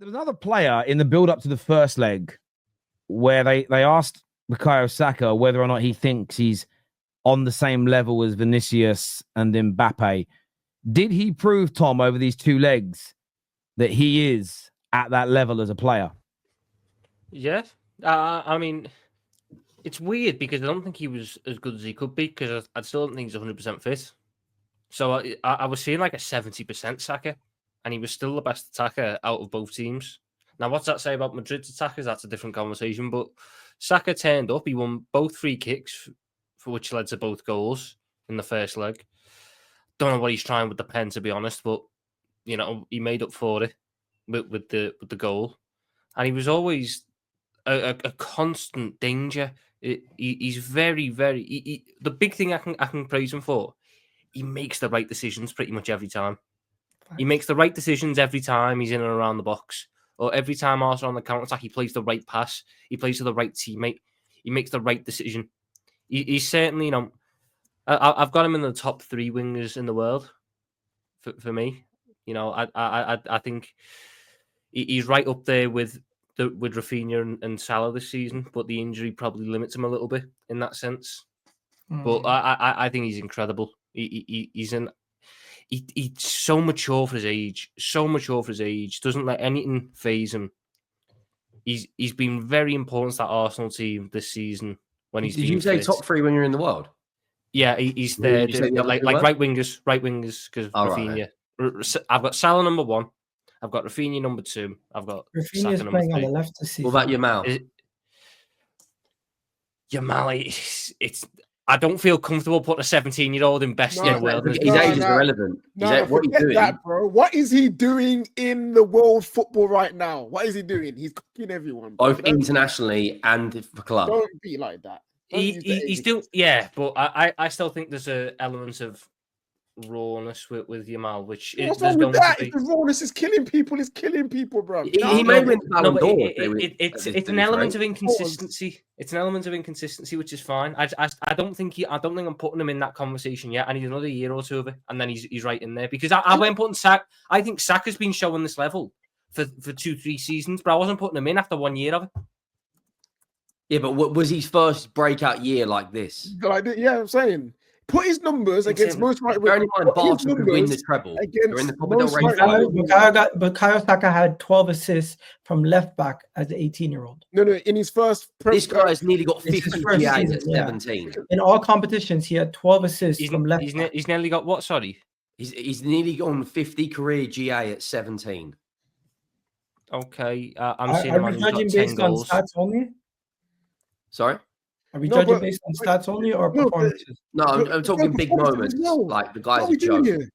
There was another player in the build-up to the first leg where they asked Bukayo Saka whether or not he thinks he's on the same level as Vinicius and Mbappe. Did he prove, Tom, over these 2 legs that he is at that level as a player? Yeah. I mean, it's weird because I don't think he was as good as he could be because I still don't think he's 100% fit. So I was seeing like a 70% Saka, and he was still the best attacker out of both teams. Now, what's that say about Madrid's attackers? That's a different conversation. But Saka turned up. He won both free kicks, for which led to both goals in the first leg. Don't know what he's trying with the pen, to be honest, but he made up for it with the goal, and he was always a constant danger. He's very, very. The big thing I can praise him for. He makes the right decisions pretty much every time. He makes the right decisions every time he's in and around the box. Or every time Arsenal on the counter-attack, he plays the right pass. He plays to the right teammate. He makes the right decision. He's certainly, I've got him in the top 3 wingers in the world for me. I think he's right up there with Rafinha and Salah this season, but the injury probably limits him a little bit in that sense. But I think he's incredible. He's so mature for his age. So mature for his age. Doesn't let anything phase him. He's been very important to that Arsenal team this season when he's. Did you say top 3 when you're in the world? Yeah, he's there. Like right wingers because Rafinha. Right. I've got Salah number 1. I've got Rafinha number 2. I've got Rafinha's Saka playing number 3. on the left this season. What about Yamal? Yamal, it's. I don't feel comfortable putting a 17-year-old in best in the world. His age is irrelevant. What are you doing? That, bro. What is he doing in the world football right now? What is he doing? He's cooking everyone. Bro. Both internationally and for club. Don't be like that. He's still, but I still think there's an element of rawness with Yamal, which what's wrong with that? If the rawness is killing people, it's killing people, bro. He may win Ballon d'Or. It's an element of inconsistency. It's an element of inconsistency, which is fine. I don't think I'm putting him in that conversation yet. I need another year or 2 of it, and then he's right in there because I went putting Saka. I think Saka's been showing this level for 2-3 seasons, but I wasn't putting him in after 1 year of it. Yeah, but what was his first breakout year like this? Yeah, I'm saying. Put his numbers against most right wingers. Barca could win the treble. Against the most Bukayo Saka had 12 assists from left back as an 18-year-old. No, in his first. This guy has nearly got 50 GA at 17. In all competitions, he had 12 assists from left back. He's nearly got what? Sorry, he's nearly gone 50 career GA at 17. Okay, I'm seeing him on judging based on stats only. Sorry. Are we judging based on stats only or performances? No, I'm talking big moments, like the guys are joking.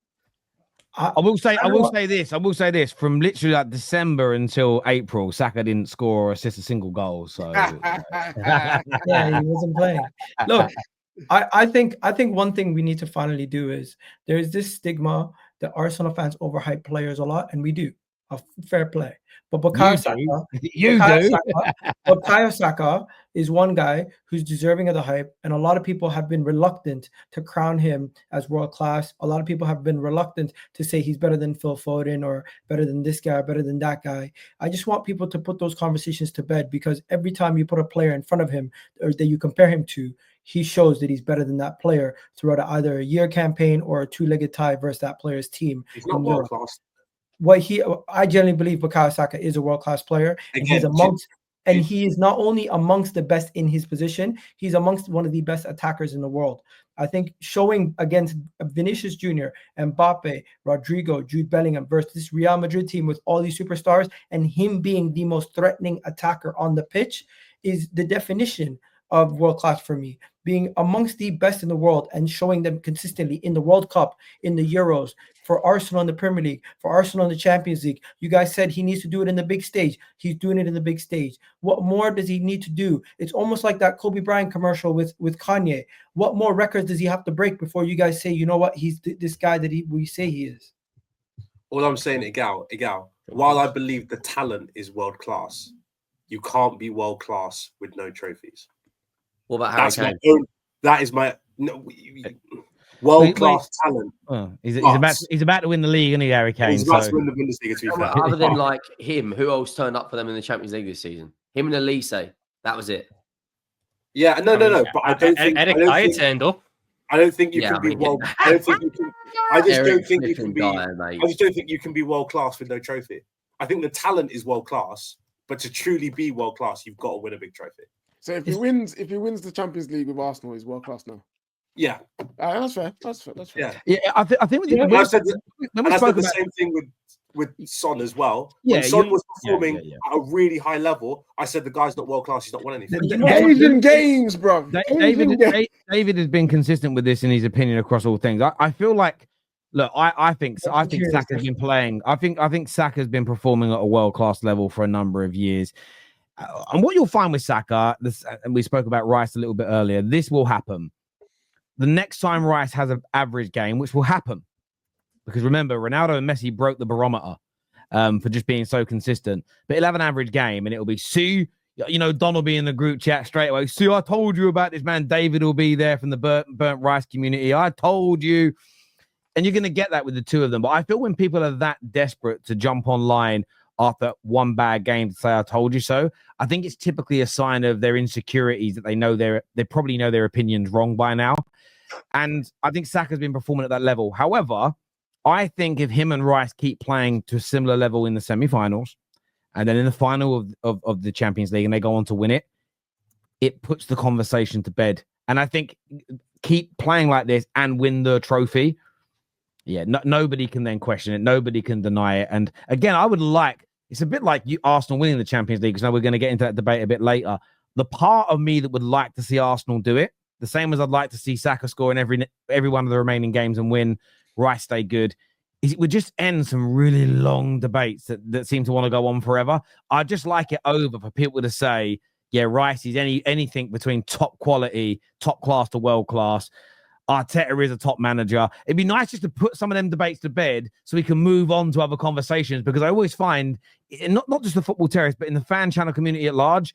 I will say this. From literally like December until April, Saka didn't score or assist a single goal. So yeah, he wasn't playing. Look, I think one thing we need to finally do is there's this stigma that Arsenal fans overhype players a lot, and we do. Fair play. But Bukayo Saka is one guy who's deserving of the hype, and a lot of people have been reluctant to crown him as world class. A lot of people have been reluctant to say he's better than Phil Foden or better than this guy, or better than that guy. I just want people to put those conversations to bed, because every time you put a player in front of him or that you compare him to, he shows that he's better than that player throughout either a year campaign or a 2-legged tie versus that player's team. He's not world class. I generally believe Bukayo Saka is a world-class player, and he is not only amongst the best in his position, he's amongst one of the best attackers in the world. I think showing against Vinicius Jr., Mbappe, Rodrygo, Jude Bellingham versus this Real Madrid team with all these superstars, and him being the most threatening attacker on the pitch is the definition of world-class for me. Being amongst the best in the world and showing them consistently in the World Cup, in the Euros, for Arsenal in the Premier League, for Arsenal in the Champions League. You guys said he needs to do it in the big stage. He's doing it in the big stage. What more does he need to do? It's almost like that Kobe Bryant commercial with Kanye. What more records does he have to break before you guys say, you know what, he's this guy that we say he is? All I'm saying, Igal, while I believe the talent is world class, you can't be world class with no trophies. What about Harry Kane? That is my no. World-class talent. He's about to win the league, isn't he, Harry Kane? He's about to win the Bundesliga, to be fair. Other than like him, who else turned up for them in the Champions League this season? Him and Elise. That was it. Yeah, no. But I don't think Eric Dyer turned up. I don't think you can be world. I don't think you can. I just don't think you can be. I just don't think you can be world class with no trophy. I think the talent is world class, but to truly be world class, you've got to win a big trophy. So if he wins the Champions League with Arsenal, he's world class now. Yeah, that's fair. That's fair. Yeah, I think I said the same thing with Son as well. Yeah, when Son was performing at a really high level, I said the guy's not world class. He's not won anything. Asian games, bro. David has been consistent with this in his opinion across all things. I feel like, look, I think Saka's been playing. I think Saka's been performing at a world class level for a number of years. And what you'll find with Saka, and we spoke about Rice a little bit earlier, this will happen. The next time Rice has an average game, which will happen, because remember, Ronaldo and Messi broke the barometer for just being so consistent. But he'll have an average game, and it'll be, see, Don will be in the group chat straight away. See, I told you about this man. David will be there from the burnt rice community. I told you. And you're going to get that with the two of them. But I feel when people are that desperate to jump online after one bad game to say, I told you so, I think it's typically a sign of their insecurities that they probably know their opinion's wrong by now. And I think Saka's been performing at that level. However, I think if him and Rice keep playing to a similar level in the semi-finals and then in the final of the Champions League and they go on to win it, it puts the conversation to bed. And I think keep playing like this and win the trophy. Yeah, nobody can then question it. Nobody can deny it. And again, it's a bit like Arsenal winning the Champions League, because now we're going to get into that debate a bit later. The part of me that would like to see Arsenal do it, the same as I'd like to see Saka score in every one of the remaining games and win, Rice stay good, is it would just end some really long debates that seem to want to go on forever. I'd just like it over for people to say, yeah, Rice is anything between top quality, top class to world class. Arteta is a top manager. It'd be nice just to put some of them debates to bed so we can move on to other conversations, because I always find, not just the football terrace, but in the fan channel community at large,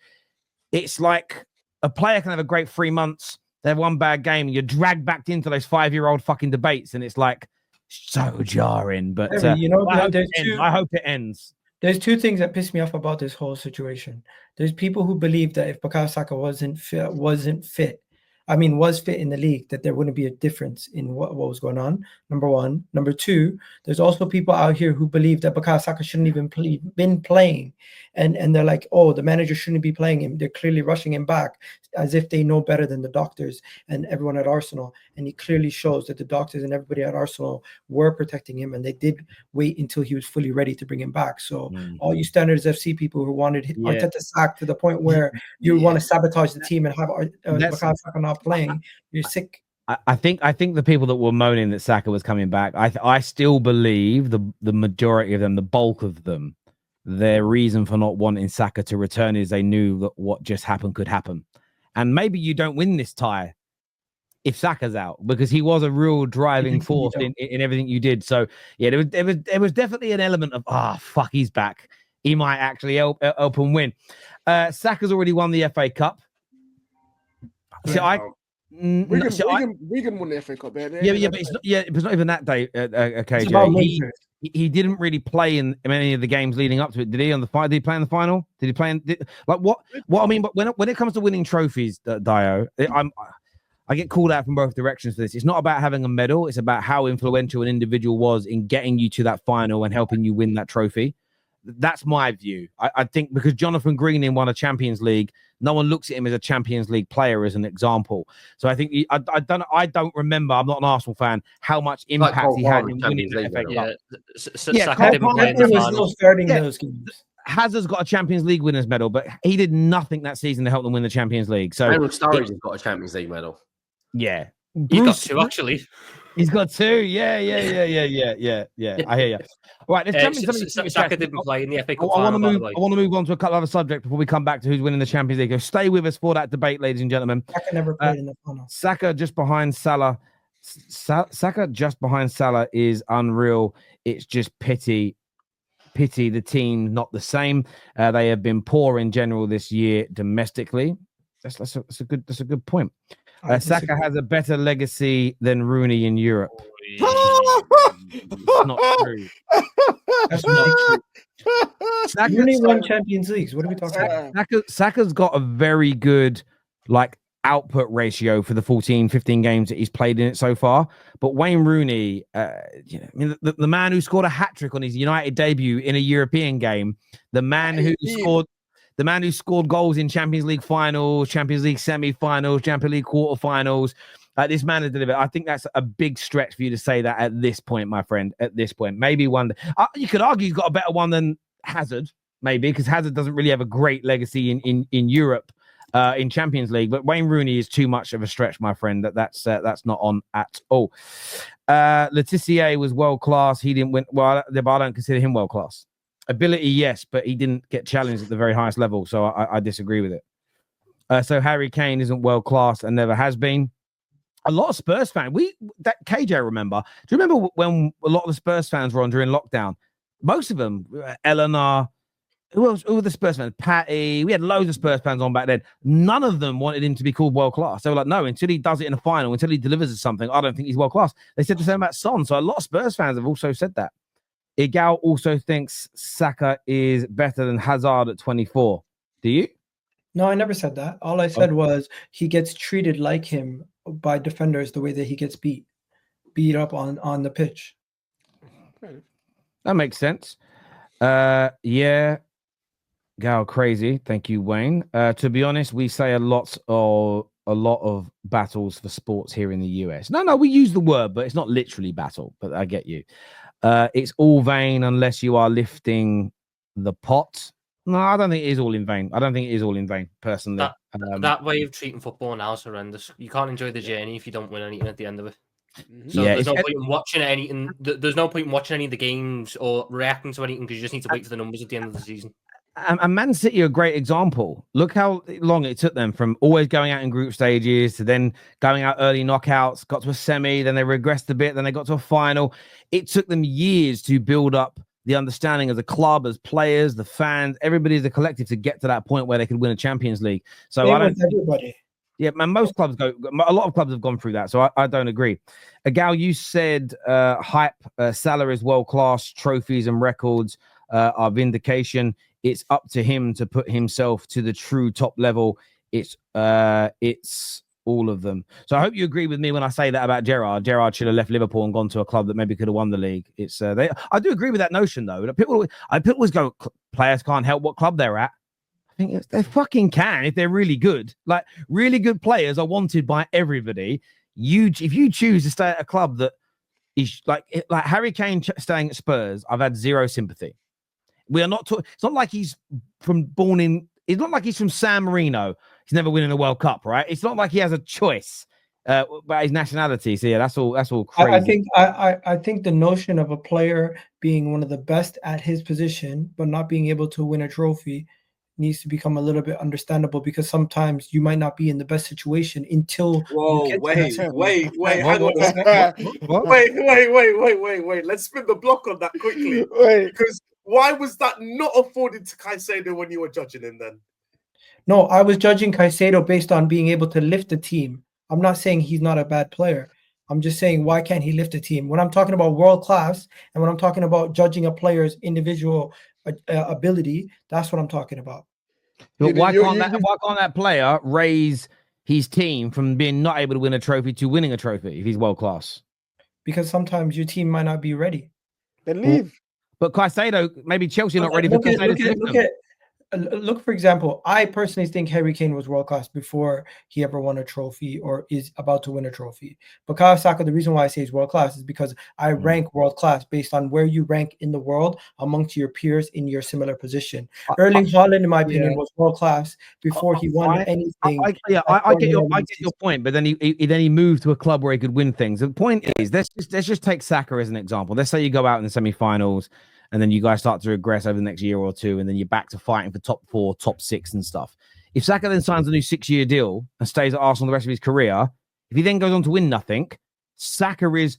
it's like a player can have a great 3 months, they have one bad game, and you're dragged back into those 5-year-old fucking debates, and it's like so jarring. But I hope it ends. There's two things that piss me off about this whole situation. There's people who believe that if Bukayo Saka was fit in the league, that there wouldn't be a difference in what was going on. Number one. Number two, there's also people out here who believe that Bukayo Saka shouldn't even been playing. And they're like, oh, the manager shouldn't be playing him. They're clearly rushing him back as if they know better than the doctors and everyone at Arsenal. And he clearly shows that the doctors and everybody at Arsenal were protecting him, and they did wait until he was fully ready to bring him back. So all you Standards FC people who wanted Arteta sacked to the point where you want to sabotage the team and have Bukayo Saka not playing, you're sick. I think the people that were moaning that Saka was coming back, I still believe the majority of them, the bulk of them, their reason for not wanting Saka to return is they knew that what just happened could happen. And maybe you don't win this tie if Saka's out, because he was a real driving force in everything you did. So yeah, there was definitely an element of, fuck, he's back. He might actually help and win. Saka's already won the FA Cup. So Wigan won the FA Cup. But it's not even that day. KJ. He didn't really play in many of the games leading up to it, did he? Did he play in the final? Did he play what I mean? But when it comes to winning trophies, Dio, I get called out from both directions for this. It's not about having a medal; it's about how influential an individual was in getting you to that final and helping you win that trophy. That's my view. I think because Jonathan Greening won a Champions League, no one looks at him as a Champions League player as an example. So I think I don't remember. I'm not an Arsenal fan. How much impact he had in winning the FA Cup? Saka didn't play in the final. Starting those games. Hazard's got a Champions League winners medal, but he did nothing that season to help them win the Champions League. So Sturridge has got a Champions League medal. Yeah, he's got two actually. He's got two. Yeah. I hear you. Right, let's jump into something. Saka didn't play in the FA Cup. I want to move on to a couple of other subjects before we come back to who's winning the Champions League. So stay with us for that debate, ladies and gentlemen. Saka never played in the final. Saka just behind Salah. Saka just behind Salah is unreal. It's just pity the team not the same. They have been poor in general this year domestically. That's a good point. Saka has a better legacy than Rooney in Europe. It's not true. That's ridiculous. Saka, Rooney won Champions Leagues. What are we talking about? Saka's got a very good output ratio for the 15 games that he's played in it so far. But Wayne Rooney, the man who scored a hat-trick on his United debut in a European game, the man who scored goals in Champions League finals, Champions League semi-finals, Champions League quarterfinals. This man has delivered. I think that's a big stretch for you to say that at this point, my friend. At this point, maybe one. You could argue he's got a better one than Hazard, maybe, because Hazard doesn't really have a great legacy in Europe, in Champions League. But Wayne Rooney is too much of a stretch, my friend. That's not on at all. Letitia was world class. He didn't win. Well, I don't consider him world class. Ability, yes, but he didn't get challenged at the very highest level, so I disagree with it. So Harry Kane isn't world class and never has been. A lot of Spurs fans, KJ, remember? Do you remember when a lot of the Spurs fans were on during lockdown? Most of them, Eleanor, who were the Spurs fans? Patty. We had loads of Spurs fans on back then. None of them wanted him to be called world class. They were like, no, until he does it in a final, until he delivers us something, I don't think he's world class. They said the same about Son. So a lot of Spurs fans have also said that. Igal also thinks Saka is better than Hazard at 24. Do you? No, I never said that. All I said was he gets treated like him by defenders the way that he gets beat up on the pitch. That makes sense. Yeah. Gal crazy. Thank you, Wayne. To be honest, we say a lot of battles for sports here in the US. No, we use the word, but it's not literally battle, but I get you. It's all vain unless you are lifting the pot. No, I don't think it is all in vain. I don't think it is all in vain, personally. That way of treating football now is horrendous. You can't enjoy the journey if you don't win anything at the end of it. So there's no point in watching anything. There's no point in watching any of the games or reacting to anything because you just need to wait for the numbers at the end of the season. And Man City are a great example. Look how long it took them from always going out in group stages to then going out early knockouts, got to a semi, then they regressed a bit, then they got to a final. It took them years to build up the understanding as a club, as players, the fans, everybody as a collective to get to that point where they could win a Champions League. So everybody. Yeah, man, most clubs a lot of clubs have gone through that. So I don't agree. Gal, you said hype, Salah is world-class, trophies and records are vindication. It's up to him to put himself to the true top level. It's all of them. So I hope you agree with me when I say that about Gerrard. Gerrard should have left Liverpool and gone to a club that maybe could have won the league. It's I do agree with that notion though. People always go, players can't help what club they're at. I think they fucking can if they're really good. Like really good players are wanted by everybody. If you choose to stay at a club that is like Harry Kane staying at Spurs, I've had zero sympathy. We are not. It's not like he's It's not like he's from San Marino. He's never winning a World Cup, right? It's not like he has a choice about his nationality. So yeah, that's all crazy. I think the notion of a player being one of the best at his position but not being able to win a trophy needs to become a little bit understandable because sometimes you might not be in the best situation until wait, hang on a second. Wait. Let's spin the block on that quickly. Because why was that not afforded to Caicedo when you were judging him then? No, I was judging Caicedo based on being able to lift the team. I'm not saying he's not a bad player. I'm just saying, why can't he lift a team? When I'm talking about world class and when I'm talking about judging a player's individual ability, that's what I'm talking about. But why can't that player raise his team from being not able to win a trophy to winning a trophy if he's world class? Because sometimes your team might not be ready. Then leave. But Caicedo, maybe Chelsea are not ready for Caicedo. Look, for example, I personally think Harry Kane was world class before he ever won a trophy or is about to win a trophy. Bukayo Saka, the reason why I say he's world class is because I rank world class based on where you rank in the world amongst your peers in your similar position. Erling Haaland, in my opinion, was world class before he won anything. I get your point, but then he moved to a club where he could win things. The point is, let's just take Saka as an example. Let's say you go out in the semi-finals. And then you guys start to regress over the next year or two, and then you're back to fighting for top 4, top 6 and stuff. If Saka then signs a new 6-year deal and stays at Arsenal the rest of his career, if he then goes on to win nothing, Saka is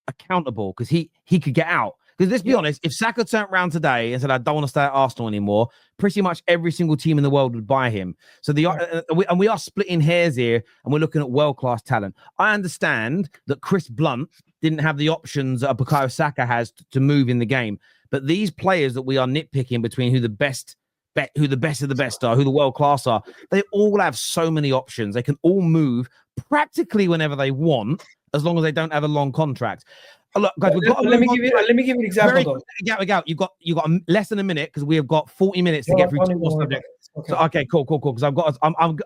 accountable because he could get out. Because let's be honest, if Saka turned around today and said, I don't want to stay at Arsenal anymore, pretty much every single team in the world would buy him. So we are splitting hairs here, and we're looking at world-class talent. I understand that Chris Blunt didn't have the options that Bukayo Saka has to move in the game. But these players that we are nitpicking between who the best of the best are, who the world class are, they all have so many options. They can all move practically whenever they want, as long as they don't have a long contract. Look, guys, let me give you an example. You got less than a minute because we have got 40 minutes to get through two more subjects. Okay, cool. Because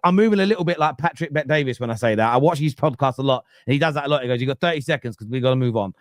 I'm moving a little bit like Patrick Bet-Davis when I say that. I watch his podcast a lot, and he does that a lot. He goes, "You got 30 seconds because we got to move on."